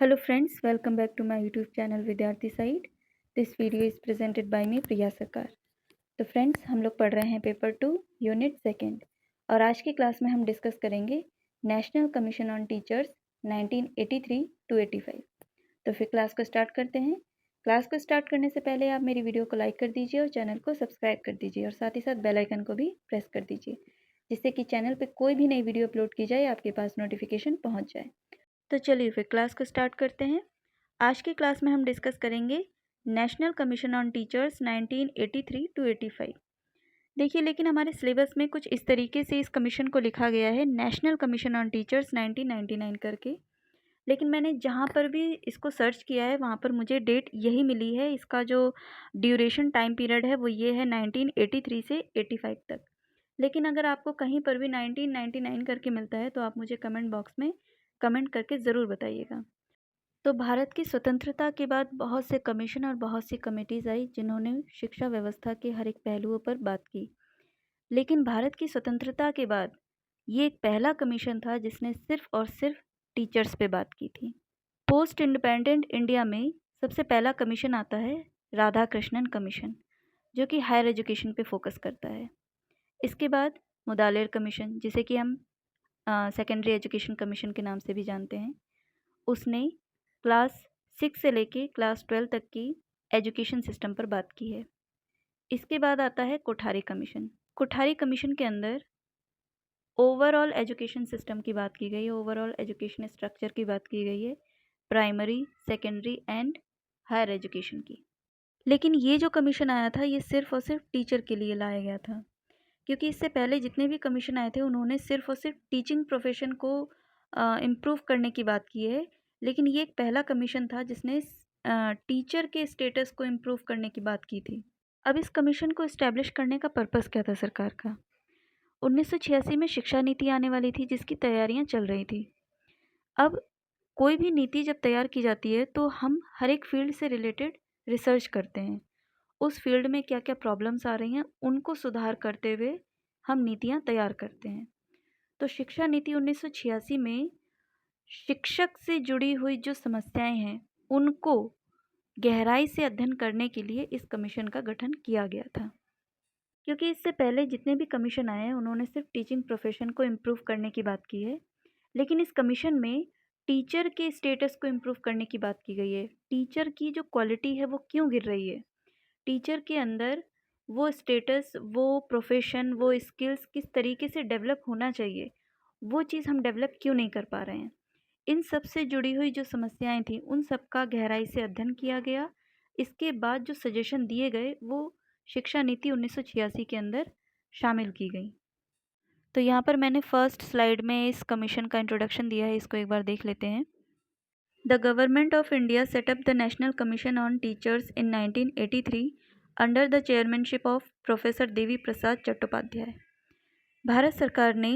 Hello friends, welcome back to my YouTube channel विद्यार्थी side. This video is presented by me प्रिया सरकार। तो friends, हम लोग पढ़ रहे हैं पेपर 2 यूनिट सेकेंड और आज की क्लास में हम डिस्कस करेंगे national commission on teachers 1983 to 85। तो फिर क्लास को स्टार्ट करते हैं। क्लास को स्टार्ट करने से पहले आप मेरी वीडियो को लाइक कर दीजिए और चैनल को सब्सक्राइब कर दीजिए और साथ ही साथ बेल आइकन को भी प्रेस कर दीजिए, जिससे कि चैनल पर कोई भी नई वीडियो अपलोड की जाए आपके पास नोटिफिकेशन पहुँच जाए। तो चलिए फिर क्लास को स्टार्ट करते हैं। आज की क्लास में हम डिस्कस करेंगे national commission on teachers 1983 to 85। देखिए, लेकिन हमारे सिलेबस में कुछ इस तरीके से इस कमीशन को लिखा गया है, नेशनल कमीशन ऑन टीचर्स 1999 करके। लेकिन मैंने जहाँ पर भी इसको सर्च किया है वहाँ पर मुझे डेट यही मिली है। इसका जो ड्यूरेशन टाइम पीरियड है वो ये है 1983 से 85 तक। लेकिन अगर आपको कहीं पर भी 1999 करके मिलता है तो आप मुझे कमेंट बॉक्स में कमेंट करके ज़रूर बताइएगा। तो भारत की स्वतंत्रता के बाद बहुत से कमीशन और बहुत सी कमेटीज़ आई जिन्होंने शिक्षा व्यवस्था के हर एक पहलुओं पर बात की। लेकिन भारत की स्वतंत्रता के बाद ये एक पहला कमीशन था जिसने सिर्फ और सिर्फ टीचर्स पे बात की थी। पोस्ट इंडिपेंडेंट इंडिया में सबसे पहला कमीशन आता है राधाकृष्णन कमीशन, जो कि हायर एजुकेशन पे फोकस करता है। इसके बाद मुदालिर कमीशन, जिसे कि हम सेकेंडरी एजुकेशन कमीशन के नाम से भी जानते हैं, उसने क्लास 6 से लेके क्लास 12 तक की एजुकेशन सिस्टम पर बात की है। इसके बाद आता है कोठारी कमीशन। कोठारी कमीशन के अंदर ओवरऑल एजुकेशन सिस्टम की बात की गई है, ओवरऑल एजुकेशन स्ट्रक्चर की बात की गई है, primary, secondary and higher education की। लेकिन ये जो कमीशन आया था ये सिर्फ और सिर्फ टीचर के लिए लाया गया था, क्योंकि इससे पहले जितने भी कमीशन आए थे उन्होंने सिर्फ और सिर्फ टीचिंग प्रोफेशन को इम्प्रूव करने की बात की है। लेकिन ये एक पहला कमीशन था जिसने टीचर के स्टेटस को इम्प्रूव करने की बात की थी। अब इस कमीशन को इस्टेब्लिश करने का पर्पस क्या था सरकार का? 1986 में शिक्षा नीति आने वाली थी जिसकी तैयारियां चल रही थी। अब कोई भी नीति जब तैयार की जाती है तो हम हर एक फील्ड से रिलेटेड रिसर्च करते हैं, उस फील्ड में क्या क्या प्रॉब्लम्स आ रही हैं उनको सुधार करते हुए हम नीतियाँ तैयार करते हैं। तो शिक्षा नीति 1986 में शिक्षक से जुड़ी हुई जो समस्याएं हैं उनको गहराई से अध्ययन करने के लिए इस कमीशन का गठन किया गया था। क्योंकि इससे पहले जितने भी कमीशन आए हैं उन्होंने सिर्फ टीचिंग प्रोफेशन को इम्प्रूव करने की बात की है, लेकिन इस कमीशन में टीचर के स्टेटस को इम्प्रूव करने की बात की गई है। टीचर की जो क्वालिटी है वो क्यों गिर रही है, टीचर के अंदर वो स्टेटस, वो प्रोफेशन, वो स्किल्स किस तरीके से डेवलप होना चाहिए, वो चीज़ हम डेवलप क्यों नहीं कर पा रहे हैं। इन सब से जुड़ी हुई जो समस्याएं थी उन सब का गहराई से अध्ययन किया गया। इसके बाद जो सजेशन दिए गए वो शिक्षा नीति 1986 के अंदर शामिल की गई। तो यहाँ पर मैंने फर्स्ट स्लाइड में इस कमीशन का इंट्रोडक्शन दिया है, इसको एक बार देख लेते हैं। The government of India set up the national commission on teachers in 1983 under the chairmanship of professor Devi Prasad Chattopadhyay. Bharat सरकार ने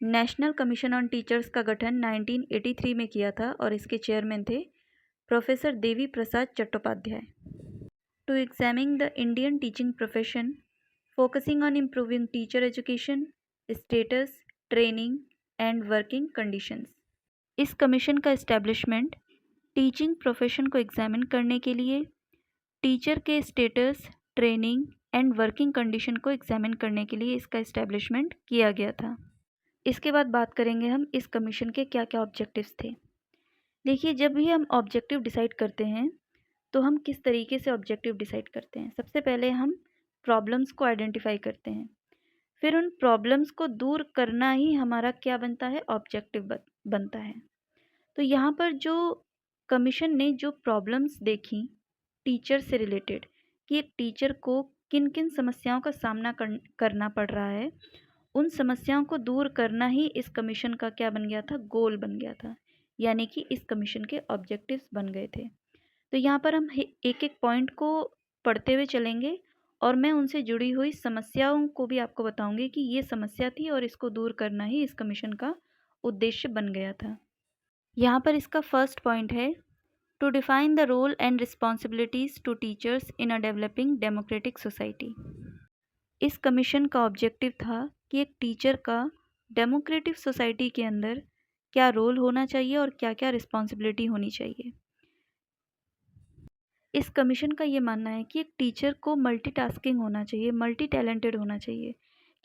नेशनल कमीशन ऑन टीचर्स का गठन 1983 में किया था और इसके चेयरमैन थे professor Devi Prasad Chattopadhyay. To examine the Indian teaching profession, focusing on improving teacher education, status, training and working conditions. इस कमीशन का इस्टेब्लिशमेंट टीचिंग प्रोफेशन को एग्जामिन करने के लिए, टीचर के status, training and working condition को एग्जामिन करने के लिए इसका इस्टेब्लिशमेंट किया गया था। इसके बाद बात करेंगे हम इस कमीशन के क्या क्या ऑब्जेक्टिव्स थे। देखिए, जब भी हम ऑब्जेक्टिव डिसाइड करते हैं तो हम किस तरीके से ऑब्जेक्टिव डिसाइड करते हैं। सबसे पहले हम प्रॉब्लम्स को आइडेंटिफाई करते हैं, फिर उन प्रॉब्लम्स को दूर करना ही हमारा क्या बनता है, ऑब्जेक्टिव बनता है। तो यहाँ पर जो कमीशन ने जो प्रॉब्लम्स देखी टीचर से रिलेटेड, कि एक टीचर को किन किन समस्याओं का सामना करना पड़ रहा है, उन समस्याओं को दूर करना ही इस कमीशन का क्या बन गया था, गोल बन गया था, यानी कि इस कमीशन के ऑब्जेक्टिव्स बन गए थे। तो यहाँ पर हम एक एक पॉइंट को पढ़ते हुए चलेंगे और मैं उनसे जुड़ी हुई समस्याओं को भी आपको बताऊंगी कि ये समस्या थी और इसको दूर करना ही इस कमीशन का उद्देश्य बन गया था। यहाँ पर इसका फर्स्ट पॉइंट है to define the role and responsibilities to teachers in a developing democratic society. इस कमीशन का ऑब्जेक्टिव था कि एक टीचर का डेमोक्रेटिक सोसाइटी के अंदर क्या रोल होना चाहिए और क्या क्या रिस्पॉन्सिबिलिटी होनी चाहिए। इस कमीशन का ये मानना है कि एक टीचर को मल्टीटास्किंग होना चाहिए, मल्टी टैलेंटेड होना चाहिए,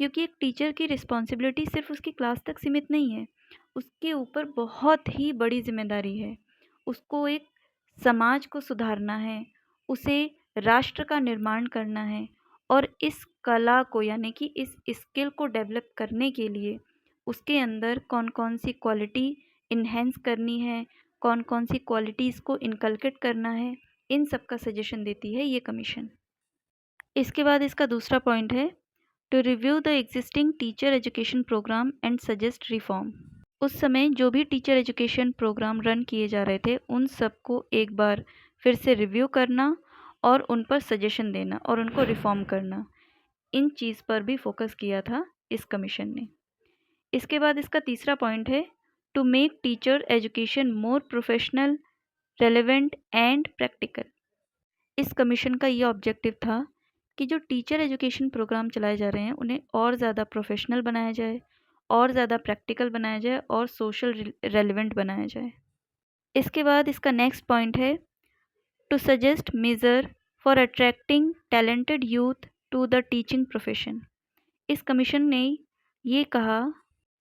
क्योंकि एक टीचर की रिस्पॉन्सिबिलिटी सिर्फ उसकी क्लास तक सीमित नहीं है, उसके ऊपर बहुत ही बड़ी जिम्मेदारी है। उसको एक समाज को सुधारना है, उसे राष्ट्र का निर्माण करना है, और इस कला को यानी कि इस स्किल को डेवलप करने के लिए उसके अंदर कौन कौन सी क्वालिटी इन्हेंस करनी है, कौन कौन सी क्वालिटीज़ को इनकलकेट करना है, इन सब का सजेशन देती है ये कमीशन। इसके बाद इसका दूसरा पॉइंट है to review the existing teacher education program and suggest reform. उस समय जो भी टीचर एजुकेशन प्रोग्राम रन किए जा रहे थे उन सबको एक बार फिर से रिव्यू करना और उन पर सजेशन देना और उनको रिफॉर्म करना, इन चीज़ पर भी फोकस किया था इस कमीशन ने। इसके बाद इसका तीसरा पॉइंट है to make teacher education more professional, relevant and practical. इस कमीशन का ये ऑब्जेक्टिव था कि जो टीचर एजुकेशन प्रोग्राम चलाए जा रहे हैं उन्हें और ज़्यादा प्रोफेशनल बनाया जाए, और ज़्यादा प्रैक्टिकल बनाया जाए और सोशल रेलेवेंट बनाया जाए। इसके बाद इसका नेक्स्ट पॉइंट है to suggest major for attracting talented youth to the teaching profession. इस कमीशन ने ये कहा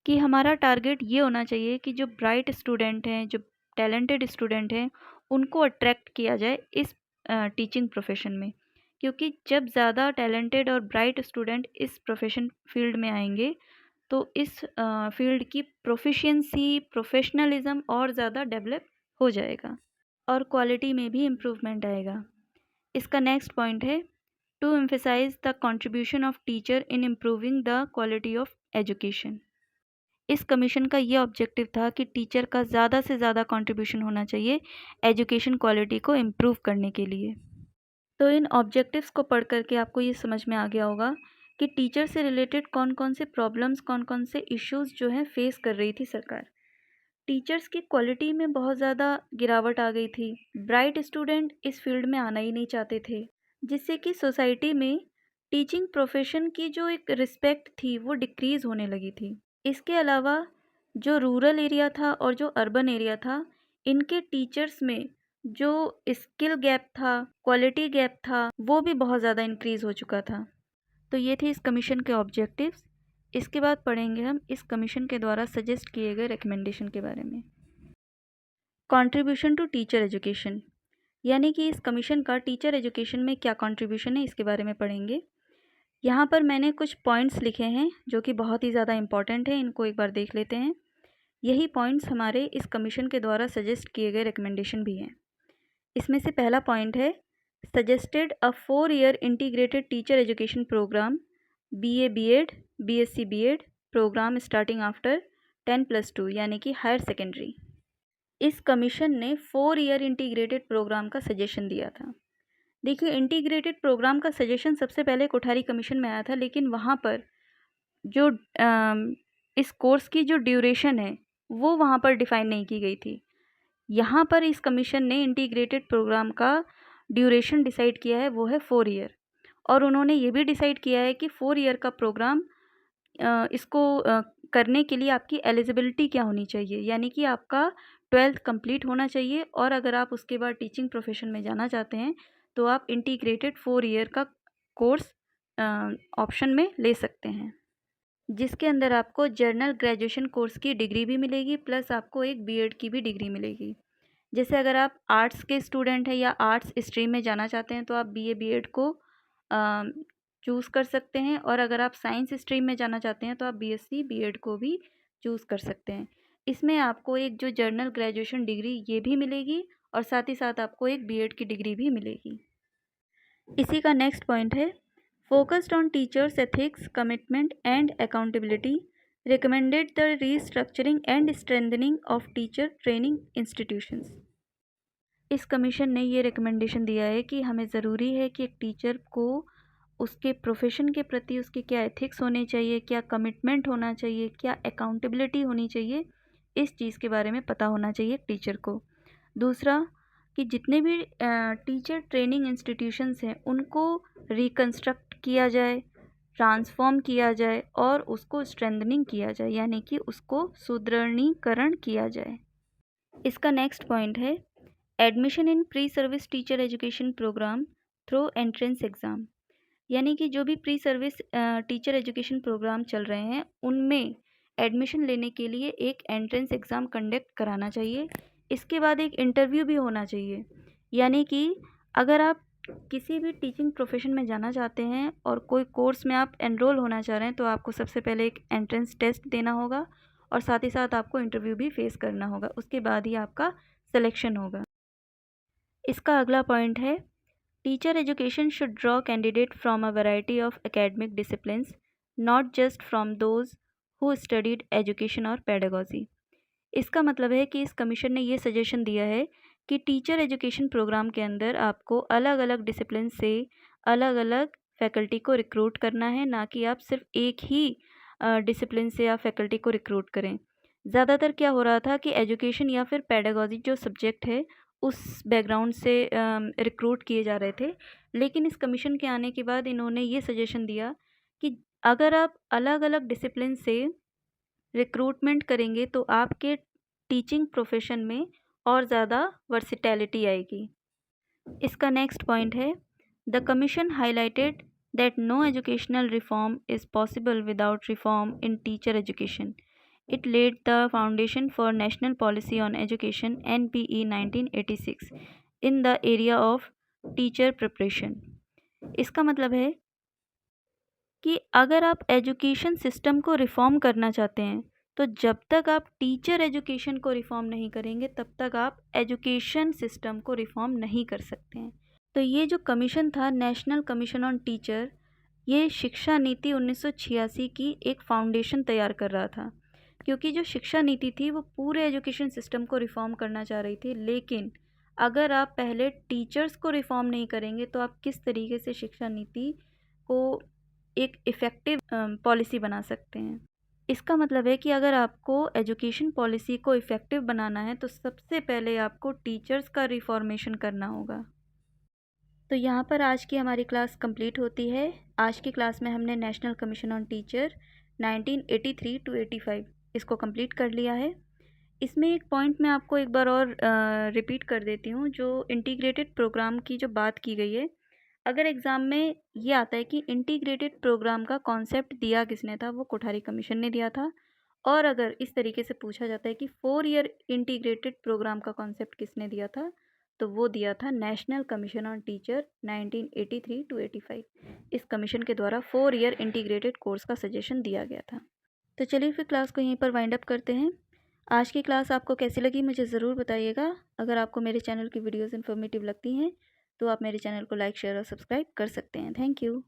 कि हमारा टारगेट ये होना चाहिए कि जो ब्राइट स्टूडेंट हैं, जो टैलेंटेड स्टूडेंट हैं, उनको अट्रैक्ट किया जाए इस टीचिंग प्रोफेशन में, क्योंकि जब ज़्यादा टैलेंटेड और ब्राइट स्टूडेंट इस प्रोफेशन फील्ड में आएंगे तो इस फील्ड की प्रोफिशिएंसी, प्रोफेशनलिज्म और ज़्यादा डेवलप हो जाएगा और क्वालिटी में भी इम्प्रूवमेंट आएगा। इसका नेक्स्ट पॉइंट है to emphasize the contribution of teacher in improving the quality of education. इस कमीशन का ये ऑब्जेक्टिव था कि टीचर का ज़्यादा से ज़्यादा कंट्रीब्यूशन होना चाहिए एजुकेशन क्वालिटी को इम्प्रूव करने के लिए। तो इन ऑब्जेक्टिव्स को पढ़ करके आपको ये समझ में आ गया होगा कि टीचर से रिलेटेड कौन कौन से प्रॉब्लम्स, कौन कौन से इश्यूज़ जो हैं फेस कर रही थी सरकार। टीचर्स की क्वालिटी में बहुत ज़्यादा गिरावट आ गई थी, ब्राइट स्टूडेंट इस फील्ड में आना ही नहीं चाहते थे, जिससे कि सोसाइटी में टीचिंग प्रोफेशन की जो एक रिस्पेक्ट थी वो डिक्रीज़ होने लगी थी। इसके अलावा जो रूरल एरिया था और जो अर्बन एरिया था, इनके टीचर्स में जो स्किल गैप था, क्वालिटी गैप था, वो भी बहुत ज़्यादा इंक्रीज़ हो चुका था। तो ये थे इस कमीशन के ऑब्जेक्टिव्स। इसके बाद पढ़ेंगे हम इस कमीशन के द्वारा सजेस्ट किए गए रिकमेंडेशन के बारे में। कंट्रीब्यूशन टू टीचर एजुकेशन, यानी कि इस कमीशन का टीचर एजुकेशन में क्या कंट्रीब्यूशन है, इसके बारे में पढ़ेंगे। यहाँ पर मैंने कुछ पॉइंट्स लिखे हैं जो कि बहुत ही ज़्यादा इंपॉर्टेंट है, इनको एक बार देख लेते हैं। यही पॉइंट्स हमारे इस कमीशन के द्वारा सजेस्ट किए गए रिकमेंडेशन भी हैं। इसमें से पहला पॉइंट है suggested a 4 year integrated teacher education program, BA BEd, BSc BEd program starting after 10+2 यानी कि हायर सेकेंडरी। इस कमीशन ने 4 ईयर इंटीग्रेटेड प्रोग्राम का सजेशन दिया था। देखिए, इंटीग्रेटेड प्रोग्राम का सजेशन सबसे पहले कोठारी कमीशन में आया था, लेकिन वहाँ पर जो इस कोर्स की जो ड्यूरेशन है वो वहाँ पर डिफ़ाइन नहीं की गई थी। यहाँ पर इस कमीशन ने इंटीग्रेटेड प्रोग्राम का ड्यूरेशन डिसाइड किया है, वो है 4 ईयर, और उन्होंने ये भी डिसाइड किया है कि 4 ईयर का प्रोग्राम इसको करने के लिए आपकी एलिजिबिलिटी क्या होनी चाहिए, यानी कि आपका 12th कंप्लीट होना चाहिए, और अगर आप उसके बाद टीचिंग प्रोफेशन में जाना चाहते हैं तो आप इंटीग्रेटेड 4 ईयर का कोर्स ऑप्शन में ले सकते हैं, जिसके अंदर आपको जर्नल ग्रेजुएशन कोर्स की डिग्री भी मिलेगी, प्लस आपको एक BEd की भी डिग्री मिलेगी। जैसे अगर आप आर्ट्स के स्टूडेंट हैं या आर्ट्स स्ट्रीम में जाना चाहते हैं तो आप BA BEd को चूज़ कर सकते हैं, और अगर आप साइंस स्ट्रीम में जाना चाहते हैं तो आप BSc BEd को भी चूज़ कर सकते हैं। इसमें आपको एक जो जर्नल ग्रेजुएशन डिग्री ये भी मिलेगी, और साथ ही साथ आपको एक BEd की डिग्री भी मिलेगी। इसी का नेक्स्ट पॉइंट है focused on teachers ethics, commitment and accountability, recommended the restructuring and strengthening of teacher training institutions. इस कमीशन ने ये रिकमेंडेशन दिया है कि हमें ज़रूरी है कि एक टीचर को उसके प्रोफेशन के प्रति उसके क्या एथिक्स होने चाहिए, क्या कमिटमेंट होना चाहिए, क्या अकाउंटेबिलिटी होनी चाहिए, इस चीज़ के बारे में पता होना चाहिए टीचर को। दूसरा कि जितने भी टीचर ट्रेनिंग इंस्टीट्यूशंस हैं उनको रिकंस्ट्रक्ट किया जाए, ट्रांसफॉर्म किया जाए और उसको स्ट्रेंथनिंग किया जाए, यानी कि उसको सुदृढ़ीकरण किया जाए। इसका नेक्स्ट पॉइंट है admission in pre service teacher education program through entrance exam, यानी कि जो भी pre service teacher education program चल रहे हैं उनमें एडमिशन लेने के लिए एक एंट्रेंस एग्ज़ाम कंडक्ट कराना चाहिए। इसके बाद एक इंटरव्यू भी होना चाहिए, यानी कि अगर आप किसी भी टीचिंग प्रोफेशन में जाना चाहते हैं और कोई कोर्स में आप एनरोल होना चाह रहे हैं तो आपको सबसे पहले एक एंट्रेंस टेस्ट देना होगा और साथ ही साथ आपको इंटरव्यू भी फेस करना होगा, उसके बाद ही आपका सिलेक्शन होगा। इसका अगला पॉइंट है teacher education should draw candidate from a variety of academic disciplines, not just from those who studied education और पेडागॉजी। इसका मतलब है कि इस कमीशन ने ये सजेशन दिया है कि टीचर एजुकेशन प्रोग्राम के अंदर आपको अलग अलग डिसिप्लिन से अलग अलग फैकल्टी को रिक्रूट करना है, ना कि आप सिर्फ एक ही डिसिप्लिन से आप फैकल्टी को रिक्रूट करें। ज़्यादातर क्या हो रहा था कि एजुकेशन या फिर पेडागॉजी जो सब्जेक्ट है उस बैकग्राउंड से रिक्रूट किए जा रहे थे, लेकिन इस कमीशन के आने के बाद इन्होंने ये सजेशन दिया कि अगर आप अलग अलग डिसिप्लिन से रिक्रूटमेंट करेंगे तो आपके टीचिंग प्रोफेशन में और ज़्यादा वर्सिटैलिटी आएगी। इसका नेक्स्ट पॉइंट है the commission highlighted that no educational reform is possible without reform in teacher education. It led the foundation for national policy on education NPE 1986 in the area of teacher preparation. इसका मतलब है कि अगर आप education system को reform करना चाहते हैं तो जब तक आप टीचर एजुकेशन को रिफ़ॉर्म नहीं करेंगे तब तक आप एजुकेशन सिस्टम को रिफ़ॉर्म नहीं कर सकते हैं। तो ये जो कमीशन था नेशनल कमीशन ऑन टीचर, ये शिक्षा नीति 1986 की एक फाउंडेशन तैयार कर रहा था, क्योंकि जो शिक्षा नीति थी वो पूरे एजुकेशन सिस्टम को रिफ़ॉर्म करना चाह रही थी, लेकिन अगर आप पहले टीचर्स को रिफ़ॉर्म नहीं करेंगे तो आप किस तरीके से शिक्षा नीति को एक इफ़ेक्टिव पॉलिसी बना सकते हैं। इसका मतलब है कि अगर आपको एजुकेशन पॉलिसी को इफ़ेक्टिव बनाना है तो सबसे पहले आपको टीचर्स का रिफॉर्मेशन करना होगा। तो यहाँ पर आज की हमारी क्लास कंप्लीट होती है। आज की क्लास में हमने national commission on teacher 1983 to 85 इसको कंप्लीट कर लिया है। इसमें एक पॉइंट मैं आपको एक बार और रिपीट कर देती हूँ, जो इंटीग्रेटेड प्रोग्राम की जो बात की गई है। अगर एग्ज़ाम में ये आता है कि इंटीग्रेटेड प्रोग्राम का कॉन्सेप्ट दिया किसने था, वो कोठारी कमीशन ने दिया था। और अगर इस तरीके से पूछा जाता है कि 4 ईयर इंटीग्रेटेड प्रोग्राम का कॉन्सेप्ट किसने दिया था, तो वो दिया था national commission on teacher 1983 to 85। इस कमीशन के द्वारा 4 ईयर इंटीग्रेटेड कोर्स का सजेशन दिया गया था। तो चलिए फिर क्लास को यहीं पर वाइंड अप करते हैं। आज की क्लास आपको कैसी लगी मुझे ज़रूर बताइएगा। अगर आपको मेरे चैनल की वीडियोज़ इन्फॉर्मेटिव लगती हैं तो आप मेरे चैनल को लाइक, शेयर और सब्सक्राइब कर सकते हैं। Thank you.